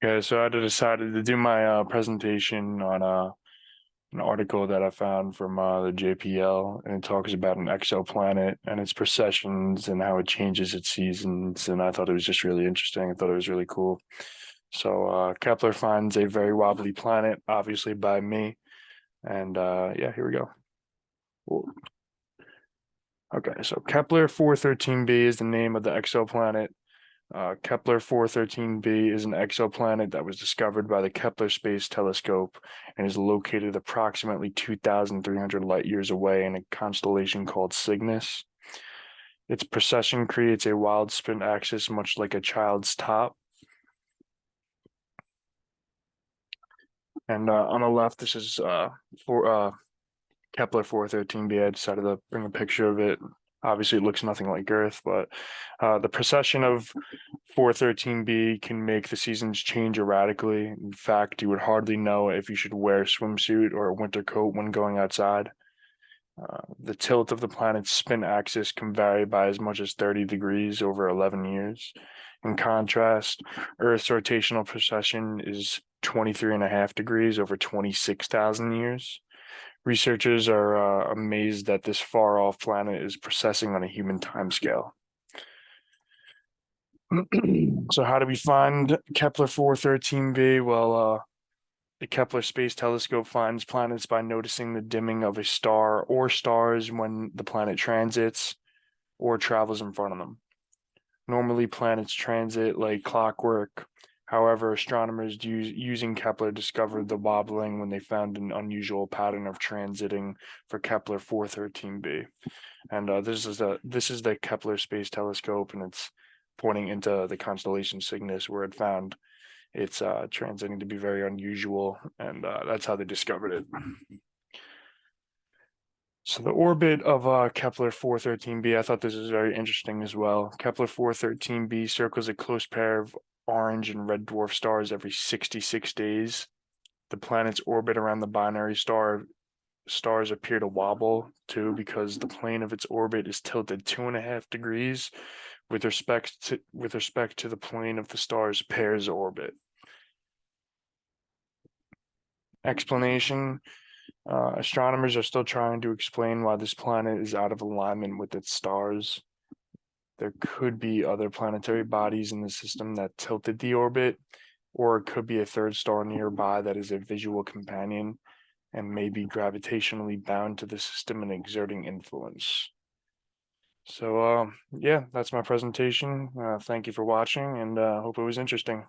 Okay, so I decided to do my presentation on an article that I found from the JPL, and it talks about an exoplanet and its precessions and how it changes its seasons. And I thought it was just really interesting. I thought it was really cool. So Kepler finds a very wobbly planet, obviously by me. And yeah, here we go. Cool. Okay, so Kepler 413b is the name of the exoplanet. Kepler 413b is an exoplanet that was discovered by the Kepler Space Telescope and is located approximately 2,300 light years away in a constellation called Cygnus. Its precession creates a wild spin axis, much like a child's top. And on the left, this is for Kepler 413b. I decided to bring a picture of it. Obviously, it looks nothing like Earth, but the precession of 413b can make the seasons change erratically. In fact, you would hardly know if you should wear a swimsuit or a winter coat when going outside. The tilt of the planet's spin axis can vary by as much as 30 degrees over 11 years. In contrast, Earth's rotational precession is 23.5 degrees over 26,000 years. Researchers are amazed that this far-off planet is precessing on a human timescale. So how do we find Kepler 413b? Well, the Kepler Space Telescope finds planets by noticing the dimming of a star or stars when the planet transits or travels in front of them. Normally, planets transit like clockwork. However, astronomers using Kepler discovered the wobbling when they found an unusual pattern of transiting for Kepler 413b. And this is the Kepler Space Telescope, and it's pointing into the constellation Cygnus, where it found it's transiting to be very unusual, and that's how they discovered it. So the orbit of Kepler 413b, I thought this was very interesting as well. Kepler 413b circles a close pair of orange and red dwarf stars every 66 days. The planet's orbit around the binary stars appear to wobble too because the plane of its orbit is tilted 2.5 degrees with respect to the plane of the star's pair's orbit. Explanation. Astronomers are still trying to explain why this planet is out of alignment with its stars. There could be other planetary bodies in the system that tilted the orbit, or it could be a third star nearby that is a visual companion and may be gravitationally bound to the system and exerting influence. So, yeah, that's my presentation. Thank you for watching, and hope it was interesting.